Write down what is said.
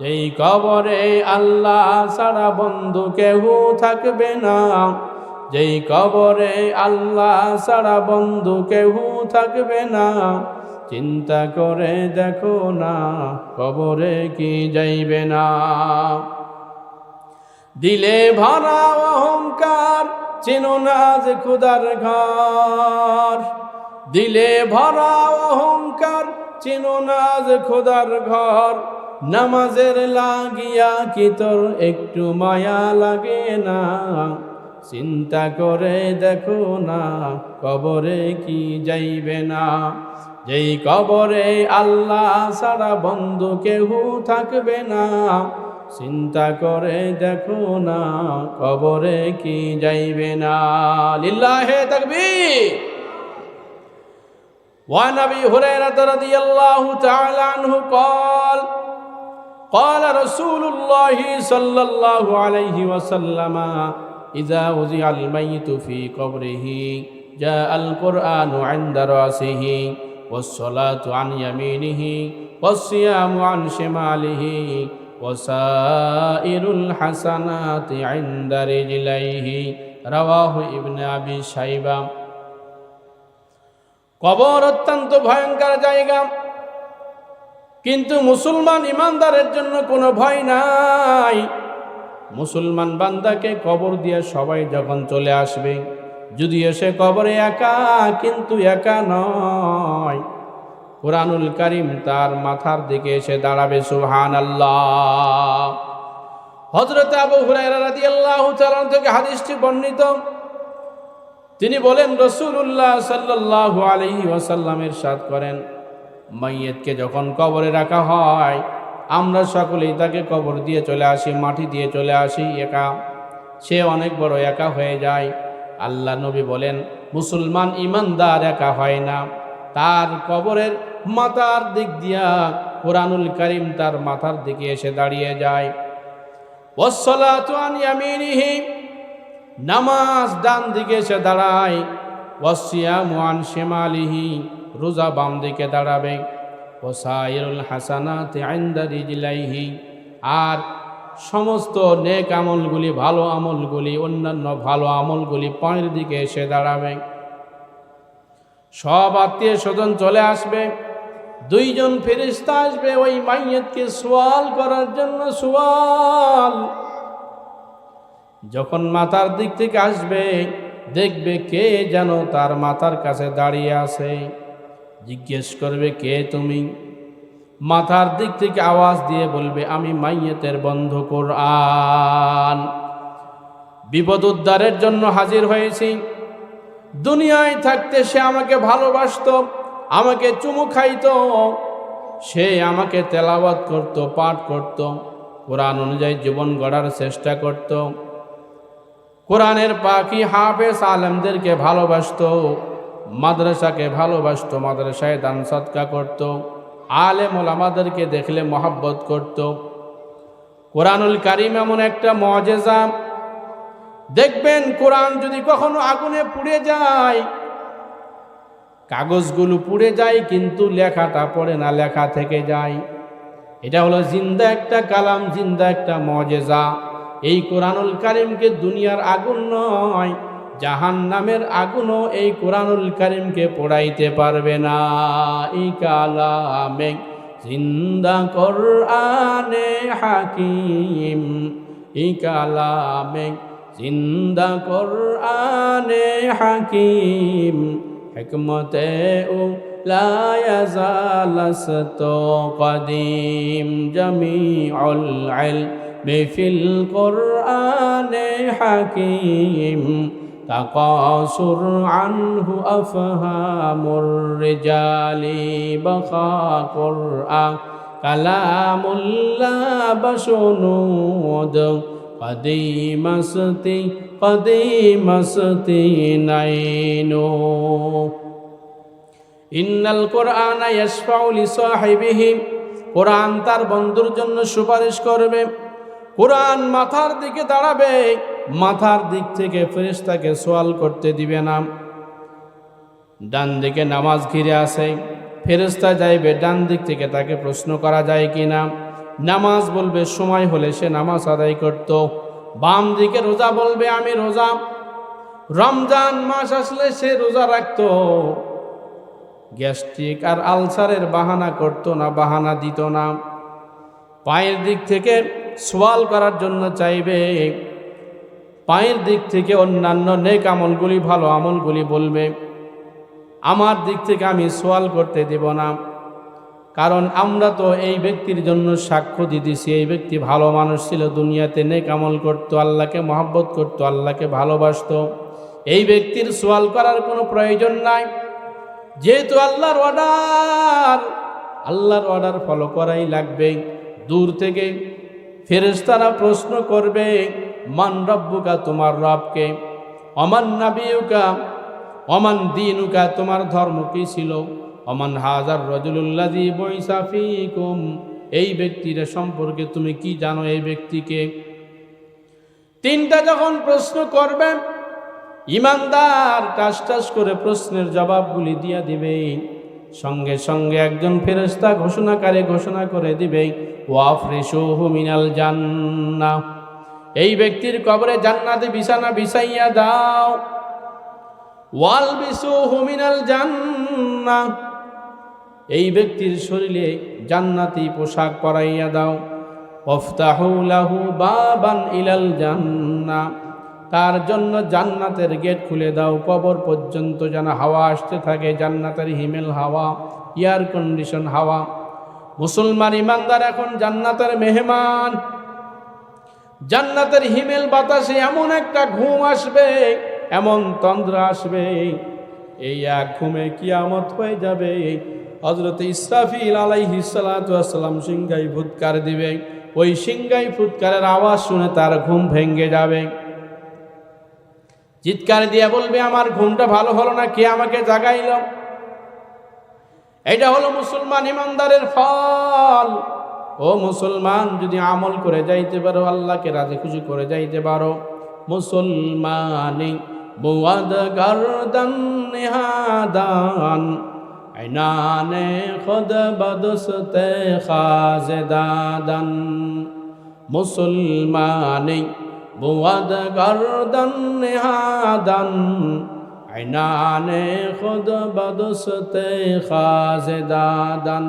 যেই কবরে আল্লাহ ছাড়া বন্ধু কেহ থাকবে না, যেই কবরে আল্লাহ ছাড়া বন্ধু কেহ থাকবে না, চিন্তা করে দেখো না কবরে কি যাইবে না। দিলে ভরা অহংকার চেনো না যে খোদার ঘর, দিলে ভরা অহংকার চেনো না যে খোদার ঘর, নামাজের লাগিয়া কি তোর একটু মায়া লাগে না, চিন্তা করে দেখো না কবরে কি যাইবে না। যেই কবরে আল্লাহ ছাড়া বন্ধু কেহ থাকবে না, চিন্তা করে দেখো না কবরে কি যাইবে না। লিল্লাহে তাকবীর। وعن أبي هريرة رضي الله تعالى عنه قال قال رسول الله صلى الله عليه وسلم إذا وضع الميت في قبره جاء القرآن عند رأسه والصلاة عن يمينه والصيام عن شماله وسائر الحسنات عند رجليه رواه ابن أبي شيبة। কবর অত্যন্ত ভয়ঙ্কর জায়গা, কিন্তু মুসলমান ইমানদারের জন্য কোনো ভয় নাই। মুসলমান বান্দাকে কবর দিয়ে সবাই যখন চলে আসবে, যদিও সে কবরে একা, কিন্তু একা নয়, কুরআনুল কারীম তার মাথার দিকে এসে দাঁড়াবে। সুবহানাল্লাহ। হযরত আবু হুরায়রা রাদিয়াল্লাহু তাআলা থেকে হাদিসটি বর্ণিত, তিনি বলেন রাসূলুল্লাহ সাল্লাল্লাহু আলাইহি ওয়াসাল্লাম ইরশাদ করেন, মাইয়িতকে যখন কবরে রাখা হয়, আমরা সকলেই তাকে কবর দিয়ে চলে আসি, মাটি দিয়ে চলে আসি, একা, সে অনেক বড় একা হয়ে যায়। আল্লাহ নবী বলেন, মুসলমান ইমানদার একা হয় না, তার কবরের মাথার দিক দিয়া কুরআনুল কারীম তার মাথার দিকে এসে দাঁড়িয়ে যায়। ওয়াসসালাতু আন ইয়ামিনিহি, নামাজ ডান দিকে এসে দাঁড়ায়। ওয়াসিয়ামু আন শিমালিহি, রোজা বাম দিকে দাঁড়াবে। ওয়াসাইরুল হাসানাতি ইনদা রিজলাইহি, আর সমস্ত নেক আমলগুলি, ভালো আমলগুলি, অন্যান্য ভালো আমলগুলি পায়ের দিকে এসে দাঁড়াবে। সব আত্মীয় স্বজন চলে আসবে, দুইজন ফেরেশতা আসবে ওই মাইয়িতকে সওয়াল করার জন্য। সওয়াল যখন মাথার দিক থেকে আসবে, দেখবে কে যেন তার মাথার কাছে দাঁড়িয়ে আছে, জিজ্ঞেস করবে, কে তুমি? মাথার দিক থেকে আওয়াজ দিয়ে বলবে, আমি মাইয়িতের বন্ধু কুরআন, বিপদ উদ্ধারের জন্য হাজির হয়েছি। দুনিয়ায় থাকতে সে আমাকে ভালোবাসতো, আমাকে চুমু খাইতো, সে আমাকে তেলাওয়াত করত, পাঠ করত, কোরআন অনুযায়ী জীবন গড়ার চেষ্টা করত, কোরআনের পাখি হাফেজ আলেমদেরকে ভালোবাসতো, মাদ্রাসাকে ভালোবাসতো, মাদ্রাসায় দান সদকা করত, আলেম ওলামাদেরকে দেখলে মহব্বত করত। কোরআনুল কারীম এমন একটা মুআজিজা, দেখবেন কোরআন যদি কখনো আগুনে পুড়ে যায়, কাগজগুলো পুড়ে যায় কিন্তু লেখাটা পড়ে না, লেখা থেকে যায়। এটা হলো জিন্দা একটা কালাম, জিন্দা একটা মুআজিজা। এই কোরআনুল কারীমকে দুনিয়ার আগুন নয়, জাহান্নামের আগুনও এই কোরআনুল কারীমকে পোড়াইতে পারবে না। এই কালামে জিন্দা কোরআনে হাকিম, এই কালামে জিন্দা কোরআনে হাকিম, হিকমতে ও লা ইয়াজালাসতো কদিম, জামিউল ইলমি ফিল কোরআনে হাকিম, তাকাসুর আনহু আফহামুর রিজালি, বাখা কোরআন কালামুল্লাহ বাশুনুদ, কদিমাসতি নাইনো। ইন্নাল কোরআনা ইয়াশফাউ লিসাহিবিহি, কোরআন তার বন্ধুর জন্য সুপারিশ করবে। কোরআন মাথার দিকে দাঁড়াবে, মাথার দিক থেকে ফেরেশতাকে সওয়াল করতে দিবে না। ডান দিকে নামাজ ঘিরে আছে, ফেরেশতা যাইবে ডান দিক থেকে তাকে প্রশ্ন করা যায় কিনা। নামাজ বলবে সময় হলে সে নামাজ আদায় করত। বাম দিকে রোজা বলবে আমি রোজা। রমজান মাস আসলে সে রোজা রাখত। গ্যাস্ট্রিক আর আলসারের বাহানা করত না, বাহানা দিত না। পায়ের দিক থেকে সোয়াল করার জন্য চাইবে, পায়ের দিক থেকে অন্যান্য নেক আমলগুলি, ভালো আমলগুলি বলবে। আমার দিক থেকে আমি সোয়াল করতে দেব না, কারণ আমরা তো এই ব্যক্তির জন্য সাক্ষ্য দিতেছি এই ব্যক্তি ভালো মানুষ ছিল, দুনিয়াতে নেক আমল করতো, আল্লাহকে মহব্বত করতো, আল্লাহকে ভালোবাসতো। এই ব্যক্তির সোয়াল করার কোনো প্রয়োজন নাই। যেহেতু আল্লাহর অর্ডার ফলো করাই লাগবে। দূর থেকে ফেরেশতারা প্রশ্ন করবে, মান রব্বুকা, তোমার রবকে, অমান নাবিয়ুকা, অমান দীনুকা, তোমার ধর্ম কি ছিল, অমান হাজার রাজুলুল্লাযী বুইসা ফীকুম, এই ব্যক্তির সম্পর্কে তুমি কি জানো, এই ব্যক্তিকে। তিনটা যখন প্রশ্ন করবে, ইমানদার টাস টাস করে প্রশ্নের জবাবগুলি দিয়া দিবে। সঙ্গে সঙ্গে একজন ফেরেশতা ঘোষণা করে দিবে, ওয়াফরিশুহু মিনাল জান্নাহ, এই ব্যক্তির কবরে জান্নাতে বিছানা বিছাইয়া দাও। ওয়ালবিসুহু মিনাল জান্নাহ, এই ব্যক্তির শরীরে জান্নাতি পোশাক পরাইয়া দাও। ওয়াফতাহু লাহু বাবান ইলাল জান্নাহ, তার জন্য জান্নাতের গেট খুলে দাও, কবর পর্যন্ত যেন হাওয়া আসতে থাকে, জান্নাতের হিমেল হাওয়া, এয়ার কন্ডিশন হাওয়া। মুসলমান ইমানদার এখন জান্নাতের মেহমান। জান্নাতের হিমেল বাতাসে এমন একটা ঘুম আসবে, এমন তন্দ্রা আসবে, এই এক ঘুমে কিয়ামত হয়ে যাবে। হযরত ইসরাফিল আলাইহিস সালাতু ওয়াস সালাম সিংহাই ফুৎকার দিবে। ওই সিংহাই ফুৎকারের আওয়াজ শুনে তার ঘুম ভেঙে যাবে। চিৎকার দিয়ে বলবে, আমার ঘুমটা ভালো হলো না, কে আমাকে জাগাইল? এটা হলো মুসলমান ইমানদারের ফল। ও মুসলমান, যদি আমল করে যাইতে পারো, আল্লাহকে রাজি খুশি করে যাইতে পারো, মুসলমানি বুয়াদ গর্দন নিহাদান, আইনানে খুদ বদস্তে খাজদাদান, মুসলমানি বুয়াদ গর্দন নিহাদান, আইনানে খুদ বদস্তে খাজদাদান।